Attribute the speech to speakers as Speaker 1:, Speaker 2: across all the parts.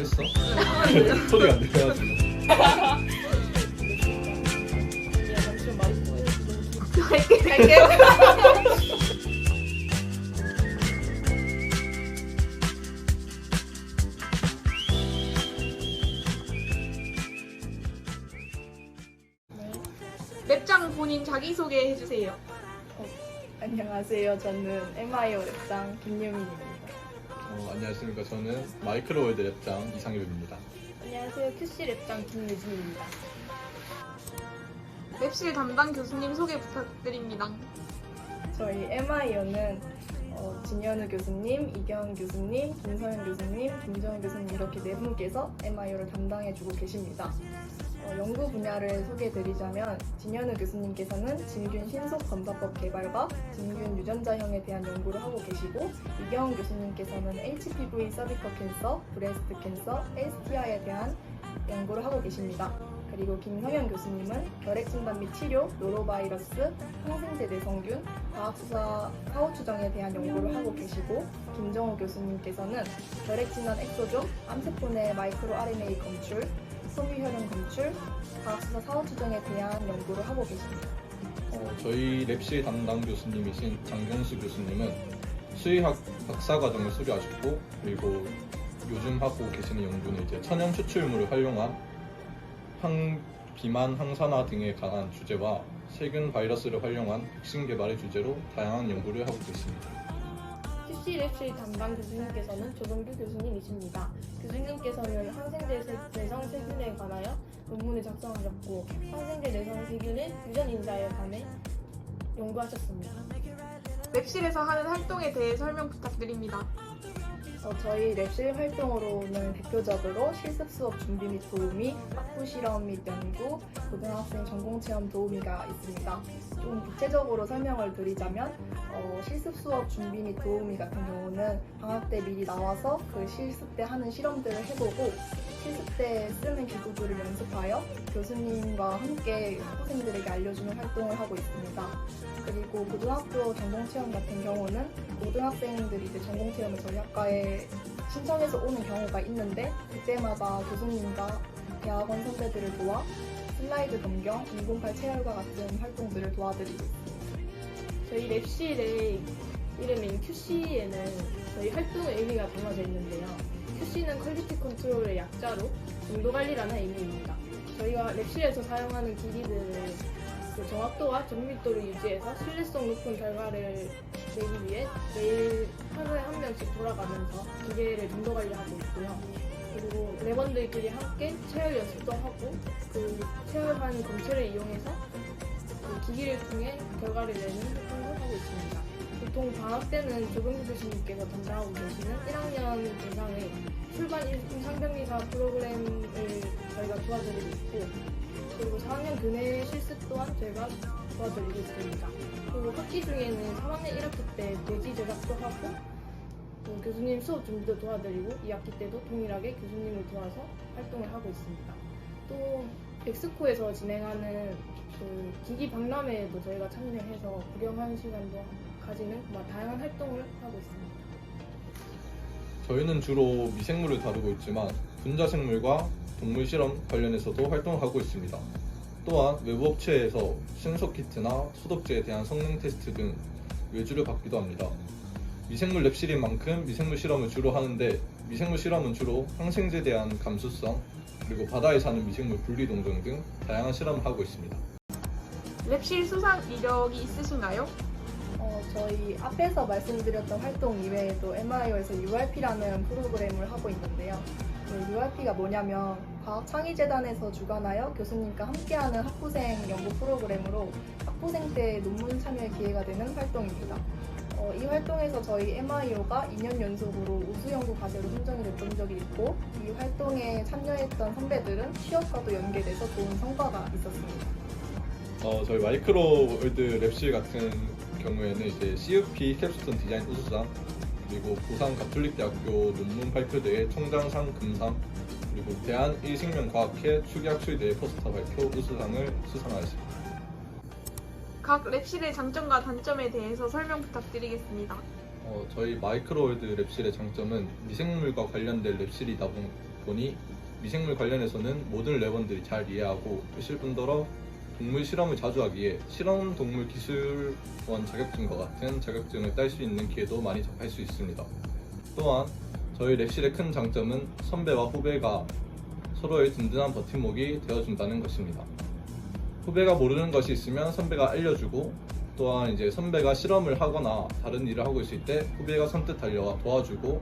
Speaker 1: 했어? 소리가 안 들려가지고.
Speaker 2: 잠시만 말씀해
Speaker 3: 갈게요. 랩장 본인 자기소개 해주세요.
Speaker 2: 안녕하세요. 저는 MIO 랩장 김유민입니다.
Speaker 1: 안녕하십니까. 저는 마이크로월드 랩장 이상엽입니다.
Speaker 2: 안녕하세요. QC 랩장 김유진입니다.
Speaker 3: 랩실 담당 교수님 소개 부탁드립니다.
Speaker 2: 저희 MIO는 진현우 교수님, 이경 교수님, 김서현 교수님, 김정은 교수님 이렇게 네 분께서 MIO를 담당해주고 계십니다. 연구 분야를 소개해드리자면 진현우 교수님께서는 진균 신속 검사법 개발과 진균 유전자형에 대한 연구를 하고 계시고 이경 교수님께서는 HPV 서비컬 캔서, 브레스트 캔서, STI에 대한 연구를 하고 계십니다. 그리고 김성현 교수님은 결핵진단 및 치료, 노로바이러스, 항생제 내성균, 과학수사 사후 추정에 대한 연구를 하고 계시고 김정우 교수님께서는 결핵진단 엑소좀, 암세포 내 마이크로 RNA 검출, 소미혈흔 검출, 과학수사 사후 추정에 대한 연구를 하고 계십니다.
Speaker 1: 저희 랩실 담당 교수님이신 장경수 교수님은 수의학 박사과정을 수료하셨고, 그리고 요즘 하고 계시는 연구는 이제 천연 추출물을 활용한 비만 항산화 등에 관한 주제와 세균 바이러스를 활용한 백신 개발의 주제로 다양한 연구를 하고 계십니다.
Speaker 2: QC 랩실 담당 교수님께서는 조동규 교수님이십니다. 교수님께서는 항생제 내성 세균에 관하여 논문을 작성하셨고 항생제 내성 세균의 유전 인자에 관해 연구하셨습니다.
Speaker 3: 랩실에서 하는 활동에 대해 설명 부탁드립니다.
Speaker 2: 저희 랩실 활동으로는 대표적으로 실습 수업 준비 및 도우미, 학부 실험 및 연구, 고등학생 전공체험 도우미가 있습니다. 좀 구체적으로 설명을 드리자면 실습 수업 준비 및 도우미 같은 경우는 방학 때 미리 나와서 그 실습 때 하는 실험들을 해보고 실습 때 쓰는 기구들을 연습하여 교수님과 함께 학생들에게 알려주는 활동을 하고 있습니다. 그리고 고등학교 전공체험 같은 경우는 고등학생들이 이제 전공체험을 저희 학과에 신청해서 오는 경우가 있는데 그때마다 교수님과 대학원 선배들을 도와 슬라이드 검경, 208 체열과 같은 활동들을 도와드리고 있습니다.
Speaker 4: 저희 랩실의 이름인 QC에는 저희 활동의 의미가 담아져 있는데요. QC는 퀄리티 컨트롤의 약자로 농도 관리라는 의미입니다. 저희가 랩실에서 사용하는 기기들을 정확도와 정밀도를 유지해서 신뢰성 높은 결과를 내기 위해 매일 하루에 한 명씩 돌아가면서 기계를 농도 관리하고 있고요. 그리고 랩원들끼리 함께 체열 연습도 하고 그 체열한 검체를 이용해서 그 기기를 통해 결과를 내는 활동을 하고 있습니다. 보통 방학 때는 조경수 교수님께서 담당하고 계시는 1학년 대상의 출반 상병리사 프로그램을 저희가 도와드리고 있고 그리고 4학년 교내 실습 또한 저희가 도와드리고 있습니다. 그리고 학기 중에는 3학년 1학기 때 대지 제작도 하고 또 교수님 수업 준비도 도와드리고 2학기 때도 동일하게 교수님을 도와서 활동을 하고 있습니다. 또 엑스코에서 진행하는 그 기기 박람회에도 저희가 참여해서 구경하는 시간도 가지는 다양한 활동을 하고 있습니다.
Speaker 1: 저희는 주로 미생물을 다루고 있지만 분자생물과 동물 실험 관련해서도 활동을 하고 있습니다. 또한 외부 업체에서 신속 키트나 소독제에 대한 성능 테스트 등 외주를 받기도 합니다. 미생물 랩실인 만큼 미생물 실험을 주로 하는데 미생물 실험은 주로 항생제에 대한 감수성, 그리고 바다에 사는 미생물 분리 동정 등 다양한 실험을 하고 있습니다.
Speaker 3: 랩실 수상 이력이 있으신가요?
Speaker 2: 저희 앞에서 말씀드렸던 활동 이외에도 MIO에서 URP라는 프로그램을 하고 있는데요. URP가 뭐냐면 과학창의재단에서 주관하여 교수님과 함께하는 학부생 연구 프로그램으로 학부생 때 논문 참여의 기회가 되는 활동입니다. 이 활동에서 저희 MIO가 2년 연속으로 우수연구 과제로 선정이 됐던 적이 있고 이 활동에 참여했던 선배들은 취업과도 연계돼서 좋은 성과가 있었습니다.
Speaker 1: 저희 마이크로월드 랩실 같은 경우에는 이제 CUP 캡스톤 디자인 우수상, 그리고 부산 가톨릭대학교 논문 발표대회 총장상 금상, 그리고 대한 일생명과학회 추기학술대회 포스터 발표 우수상을 수상하였습니다.
Speaker 3: 각 랩실의 장점과 단점에 대해서 설명 부탁드리겠습니다.
Speaker 1: 저희 마이크로월드 랩실의 장점은 미생물과 관련된 랩실이다 보니 미생물 관련해서는 모든 랩원들이 잘 이해하고 있을 뿐더러 동물 실험을 자주 하기에 실험 동물 기술원 자격증과 같은 자격증을 딸 수 있는 기회도 많이 접할 수 있습니다. 또한 저희 랩실의 큰 장점은 선배와 후배가 서로의 든든한 버팀목이 되어준다는 것입니다. 후배가 모르는 것이 있으면 선배가 알려주고, 또한 이제 선배가 실험을 하거나 다른 일을 하고 있을 때 후배가 선뜻 달려와 도와주고,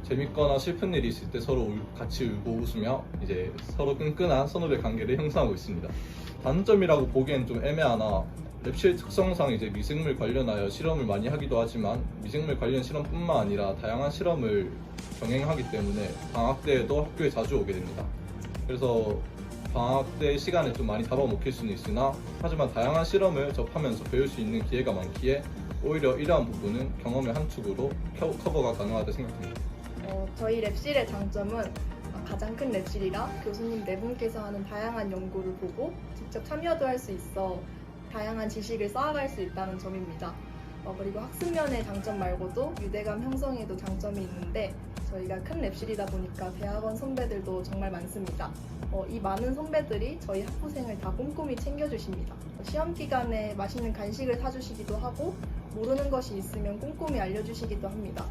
Speaker 1: 재밌거나 슬픈 일이 있을 때 서로 같이 울고 웃으며 이제 서로 끈끈한 선후배 관계를 형성하고 있습니다. 단점이라고 보기엔 좀 애매하나 랩실 특성상 이제 미생물 관련하여 실험을 많이 하기도 하지만 미생물 관련 실험뿐만 아니라 다양한 실험을 병행하기 때문에 방학 때에도 학교에 자주 오게 됩니다. 그래서 방학 때 시간에 좀 많이 잡아먹힐 수는 있으나 하지만 다양한 실험을 접하면서 배울 수 있는 기회가 많기에 오히려 이러한 부분은 경험의 한 축으로 커버가 가능하다 생각합니다.
Speaker 2: 저희 랩실의 장점은 가장 큰 랩실이라 교수님 네 분께서 하는 다양한 연구를 보고 직접 참여도 할 수 있어 다양한 지식을 쌓아갈 수 있다는 점입니다. 그리고 학습면의 장점 말고도 유대감 형성에도 장점이 있는데 저희가 큰 랩실이다 보니까 대학원 선배들도 정말 많습니다. 이 많은 선배들이 저희 학부생을 다 꼼꼼히 챙겨주십니다. 시험 기간에 맛있는 간식을 사주시기도 하고 모르는 것이 있으면 꼼꼼히 알려주시기도 합니다.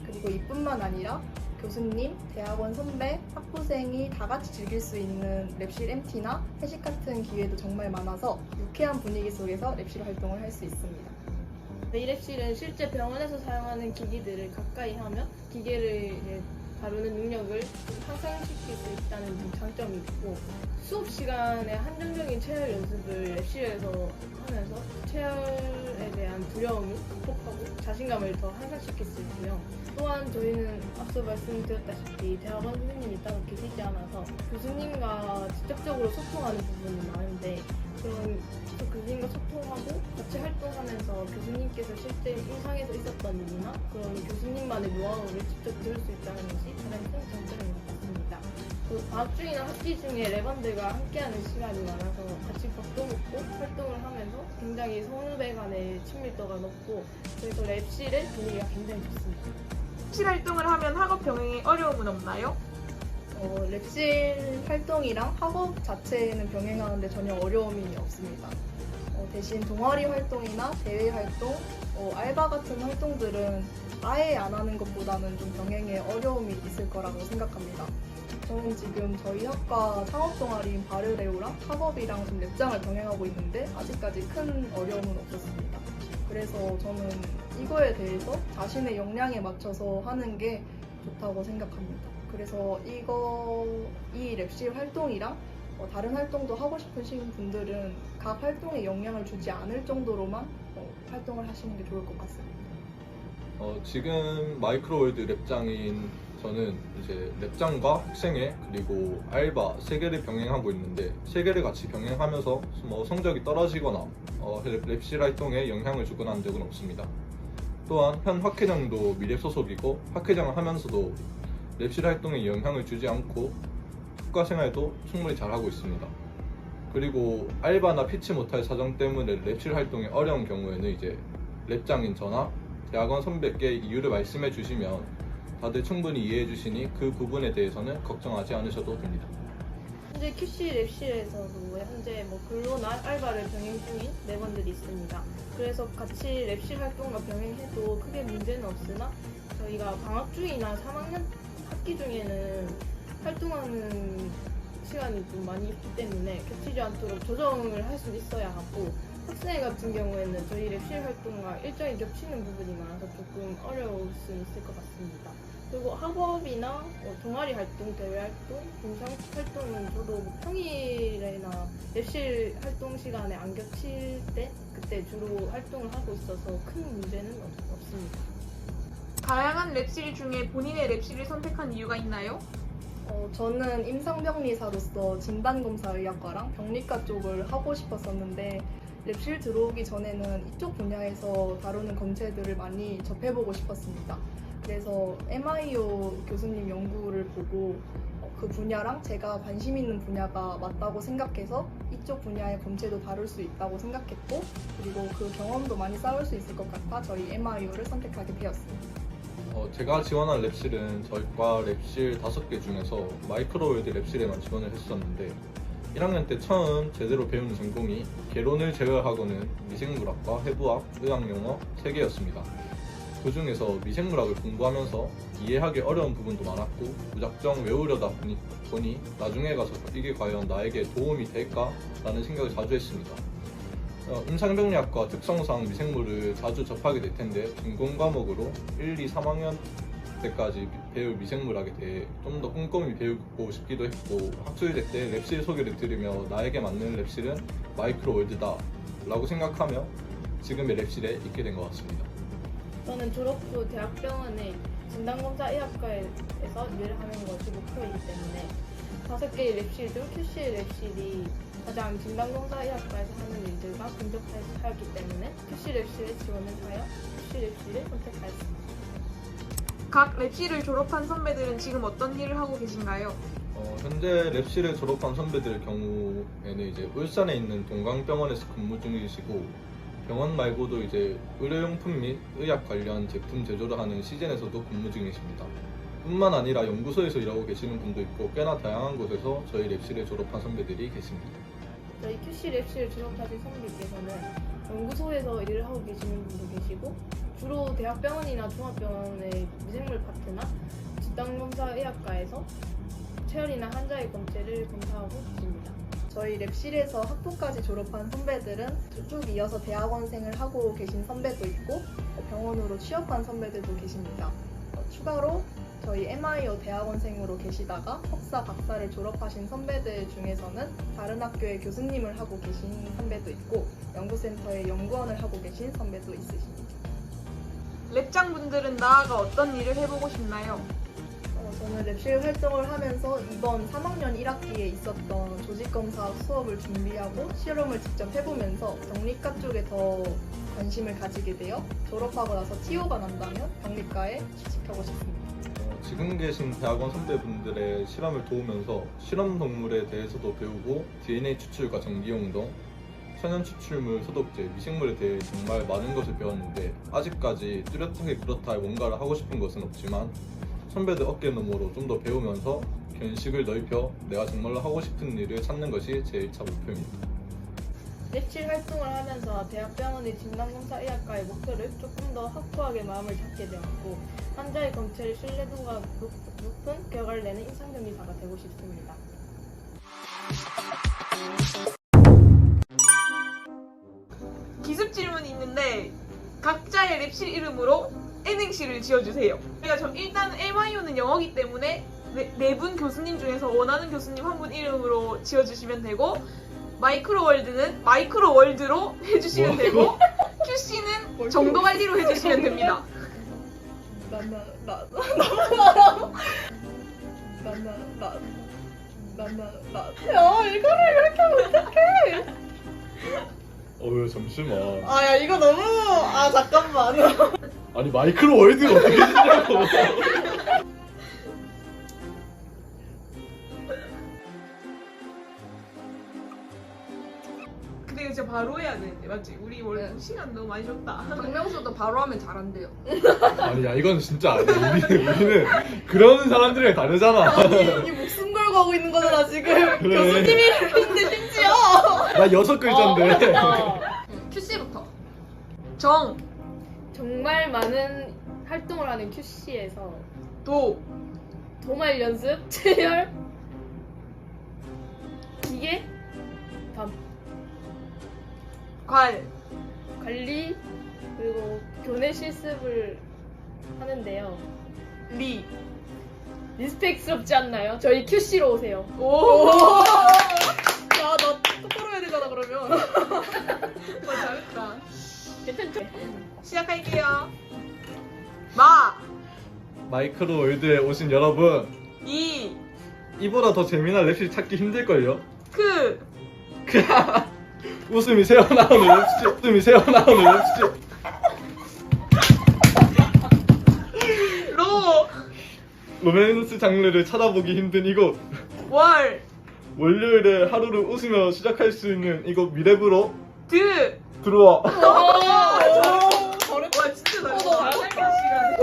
Speaker 2: 그리고 이뿐만 아니라 교수님, 대학원 선배, 학부생이 다 같이 즐길 수 있는 랩실 MT나 회식 같은 기회도 정말 많아서 유쾌한 분위기 속에서 랩실 활동을 할 수 있습니다.
Speaker 4: 이 랩실은 실제 병원에서 사용하는 기기들을 가까이 하며 기계를 다루는 능력을 향상시킬 수 있다는 장점이 있고, 수업 시간에 한정적인 체열 연습을 랩실에서 하면서 체열에 대한 두려움을 극복하고 자신감을 더 향상시킬 수 있고요. 또한 저희는 앞서 말씀드렸다시피 대학원 선생님이 따로 계시지 않아서 교수님과 직접적으로 소통하는 부분이 많은데, 그런 교수님과 소통하고 같이 활동하면서 교수님께서 실제 임상에서 있었던 일이나 그런 교수님만의 노하우를 직접 들을 수 있다는 것이 가장 큰 장점인 것 같습니다. 방학 중이나 학기 중에 랩원들과 함께하는 시간이 많아서 같이 밥도 먹고 활동을 하면서 굉장히 선후배 간의 친밀도가 높고, 그래서 랩실의 분위기가 굉장히 좋습니다.
Speaker 3: 랩실 활동을 하면 학업 병행에 어려움은 없나요?
Speaker 2: 랩실 활동이랑 학업 자체는 병행하는데 전혀 어려움이 없습니다. 대신 동아리 활동이나 대외 활동, 알바 같은 활동들은 아예 안 하는 것보다는 좀 병행에 어려움이 있을 거라고 생각합니다. 저는 지금 저희 학과 창업 동아리인 바르레오랑 학업이랑 좀 랩장을 병행하고 있는데 아직까지 큰 어려움은 없었습니다. 그래서 저는 이거에 대해서 자신의 역량에 맞춰서 하는 게 좋다고 생각합니다. 그래서 이 랩실 활동이랑 다른 활동도 하고 싶으신 분들은 각 활동에 영향을 주지 않을 정도로만 활동을 하시는 게 좋을 것 같습니다.
Speaker 1: 지금 마이크로월드 랩장인 저는 이제 랩장과 학생회 그리고 알바 3개를 병행하고 있는데 3개를 같이 병행하면서 성적이 떨어지거나 랩실 활동에 영향을 주거나 한 적은 없습니다. 또한 현 학회장도 미랩 소속이고 학회장을 하면서도 랩실 활동에 영향을 주지 않고 학과 생활도 충분히 잘하고 있습니다. 그리고 알바나 피치 못할 사정 때문에 랩실 활동이 어려운 경우에는 이제 랩장인 저나 대학원 선배께 이유를 말씀해 주시면 다들 충분히 이해해 주시니 그 부분에 대해서는 걱정하지 않으셔도 됩니다.
Speaker 4: 현재 QC 랩실에서도 현재 근로나 알바를 병행 중인 랩원들이 있습니다. 그래서 같이 랩실 활동과 병행해도 크게 문제는 없으나 저희가 방학 중이나 3학년 학기 중에는 활동하는 시간이 좀 많이 있기 때문에 겹치지 않도록 조정을 할 수 있어야 하고, 학생회 같은 경우에는 저희 랩실 활동과 일정이 겹치는 부분이 많아서 조금 어려울 수 있을 것 같습니다. 그리고 학업이나 동아리 활동, 대외 활동, 봉사 활동은 저도 평일이나 랩실 활동 시간에 안 겹칠 때 그때 주로 활동을 하고 있어서 큰 문제는 없습니다.
Speaker 3: 다양한 랩실 중에 본인의 랩실을 선택한 이유가 있나요?
Speaker 2: 저는 임상병리사로서 진단검사의학과랑 병리과 쪽을 하고 싶었었는데 랩실 들어오기 전에는 이쪽 분야에서 다루는 검체들을 많이 접해보고 싶었습니다. 그래서 MIO 교수님 연구를 보고 그 분야랑 제가 관심 있는 분야가 맞다고 생각해서 이쪽 분야의 검체도 다룰 수 있다고 생각했고, 그리고 그 경험도 많이 쌓을 수 있을 것 같아 저희 MIO를 선택하게 되었습니다.
Speaker 1: 제가 지원한 랩실은 저희과 랩실 5개 중에서 마이크로월드 랩실에만 지원을 했었는데 1학년 때 처음 제대로 배우는 전공이 개론을 제외하고는 미생물학과 해부학, 의학용어 3개였습니다. 그 중에서 미생물학을 공부하면서 이해하기 어려운 부분도 많았고 무작정 외우려다 보니 나중에 가서 이게 과연 나에게 도움이 될까? 라는 생각을 자주 했습니다. 임상병리학과 특성상 미생물을 자주 접하게 될 텐데 전공 과목으로 1, 2, 3학년 때까지 배울 미생물학에 대해 좀 더 꼼꼼히 배우고 싶기도 했고 학술제 때 랩실 소개를 들으며 나에게 맞는 랩실은 마이크로월드다 라고 생각하며 지금의 랩실에 있게 된 것 같습니다.
Speaker 4: 저는 졸업 후 대학병원의 진단검사의학과에서 일을 하는 것이 목표이기 때문에 5개의 랩실 중 QC의 랩실이 가장 진단검사의학과에서 하는 일들과 근접하였기 때문에 QC 랩실에 지원을 하여 QC 랩실을 선택하였습니다.
Speaker 3: 각 랩실을 졸업한 선배들은 지금 어떤 일을 하고 계신가요?
Speaker 1: 현재 랩실을 졸업한 선배들 경우에는 이제 울산에 있는 동강병원에서 근무 중이시고 병원 말고도 이제 의료용품 및 의학 관련 제품 제조를 하는 시젠에서도 근무 중이십니다. 뿐만 아니라 연구소에서 일하고 계시는 분도 있고 꽤나 다양한 곳에서 저희 랩실을 졸업한 선배들이 계십니다.
Speaker 4: 저희 QC 랩실 졸업하신 선배께서는 연구소에서 일을 하고 계시는 분도 계시고 주로 대학병원이나 종합병원의 미생물 파트나 진단검사의학과에서 체열이나 환자의 검체를 검사하고 계십니다.
Speaker 2: 저희 랩실에서 학부까지 졸업한 선배들은 쭉 이어서 대학원생을 하고 계신 선배도 있고 병원으로 취업한 선배들도 계십니다. 추가로 저희 MIO 대학원생으로 계시다가 석사, 박사를 졸업하신 선배들 중에서는 다른 학교의 교수님을 하고 계신 선배도 있고 연구센터의 연구원을 하고 계신 선배도 있으십니다.
Speaker 3: 랩장분들은 나아가 어떤 일을 해보고 싶나요?
Speaker 2: 저는 랩실 활동을 하면서 이번 3학년 1학기에 있었던 조직검사 수업을 준비하고 실험을 직접 해보면서 병리과 쪽에 더 관심을 가지게 되어 졸업하고 나서 TO가 난다면 병리과에 취직하고 싶습니다.
Speaker 1: 지금 계신 대학원 선배분들의 실험을 도우면서 실험 동물에 대해서도 배우고 DNA 추출과 전기용동, 천연 추출물, 소독제, 미생물에 대해 정말 많은 것을 배웠는데 아직까지 뚜렷하게 그렇다 할 뭔가를 하고 싶은 것은 없지만 선배들 어깨 너머로 좀 더 배우면서 견식을 넓혀 내가 정말로 하고 싶은 일을 찾는 것이 제 1차 목표입니다.
Speaker 4: 랩실 활동을 하면서 대학병원의 진단검사의학과의 목표를 조금 더 확고하게 마음을 잡게 되었고 환자의 검체를 신뢰도가 높은 결과를 내는 임상병리사가 되고 싶습니다.
Speaker 3: 기습 질문이 있는데 각자의 랩실 이름으로 N행시를 지어주세요. 그러니까 일단 MIO는 영어기 때문에 네 분 교수님 중에서 원하는 교수님 한 분 이름으로 지어주시면 되고 마이크로월드는 마이크로월드로 해주시면 되고 QC는 정도 관리로 해주시면 됩니다.
Speaker 2: 야, 이거를 이렇게 하면 어떡해?
Speaker 1: 잠시만.
Speaker 2: 야, 이거 너무. 잠깐만.
Speaker 1: 아니 마이크로월드가 어떻게 되냐고.
Speaker 3: 근데 진짜 바로 해야 되는데 맞지? 우리 원래
Speaker 5: 네.
Speaker 3: 시간 너무 많이 줬다.
Speaker 5: 박명수도 바로 하면 잘한대요.
Speaker 1: 아니 야 이건 진짜 아니야. 우리는 그런 사람들이랑 다르잖아.
Speaker 2: 이 목숨 걸고 하고 있는 거잖아, 지금.
Speaker 1: 그래.
Speaker 2: 교수님이 있는데 심지어.
Speaker 1: 나 6글자인데.
Speaker 5: QC부터.
Speaker 3: 정,
Speaker 4: 정말 많은 활동을 하는 QC에서
Speaker 3: 도,
Speaker 4: 도말 연습, 체열, 기계, 밤,
Speaker 3: 관,
Speaker 4: 관리, 그리고 교내 실습을 하는데요.
Speaker 3: 리.
Speaker 4: 리스펙스럽지 않나요? 저희 QC로 오세요.
Speaker 3: 오!
Speaker 2: 야, 나 똑바로 해야 되잖아, 그러면.
Speaker 3: 와, 잘했다.
Speaker 4: 괜찮죠?
Speaker 3: 시작할게요. 마,
Speaker 1: 마이크로월드에 오신 여러분,
Speaker 3: 이,
Speaker 1: 이보다 더 재미난 랩실 찾기 힘들걸요?
Speaker 3: 크,
Speaker 1: 웃음이 새어나오는 랩실, 웃음이 새어나오는 랩실.
Speaker 3: 로,
Speaker 1: 로맨스 장르를 찾아보기 힘든 이곳.
Speaker 3: 월,
Speaker 1: 월요일에 하루를 웃으며 시작할 수 있는 이곳 미래부로
Speaker 3: 드.
Speaker 1: 들어와.
Speaker 3: 와, 진짜 잘했다.
Speaker 2: 잘했다.
Speaker 3: 시간.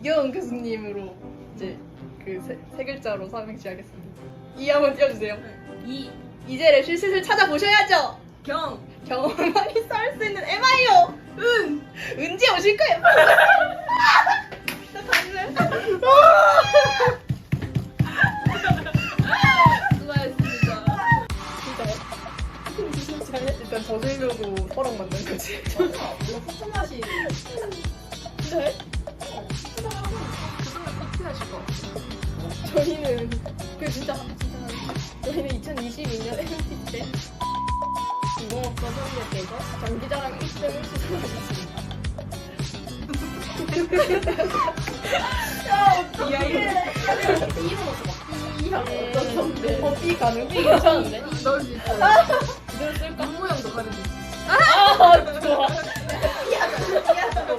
Speaker 2: 이경은 교수님으로 이제 그 세 글자로 삼행시 하겠습니다. 이 한번 띄워주세요. 이제를 실실을 찾아보셔야죠. 경험만이 쌓을 수 있는 MIO. 은지 오실 거예요.
Speaker 5: 수고하셨습니다.
Speaker 2: 진짜요? 일단 저지르고 허락 만든 거지.
Speaker 5: 포토 맛이
Speaker 2: 진짜요?
Speaker 5: 교수님 커트하실 거.
Speaker 2: 저희는 저희는 2022년 MT 때 인공업소 선배께서 장기자랑 1등을 수상하셨습니다. 어떤 선배? 삐 가능? 삐 괜찮은데?
Speaker 5: 넣을 수 있어요.
Speaker 2: 이걸 쓸까?
Speaker 5: 눈 모양도 가르쳐.
Speaker 2: 아 좋아.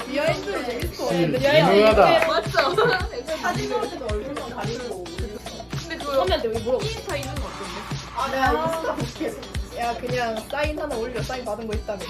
Speaker 2: 비하인드로 재밌어.
Speaker 1: 유명하다.
Speaker 5: 맞죠?
Speaker 2: 사진 찍을 때도 얼굴만 가리고.
Speaker 3: 근데 그거
Speaker 4: 선배한테 여기 물어봐.
Speaker 3: 인스타 있는 거 같던데.
Speaker 2: 아 내가 인스타 볼게. 야 그냥 사인 하나 올려. 사인 받은 거 있다며.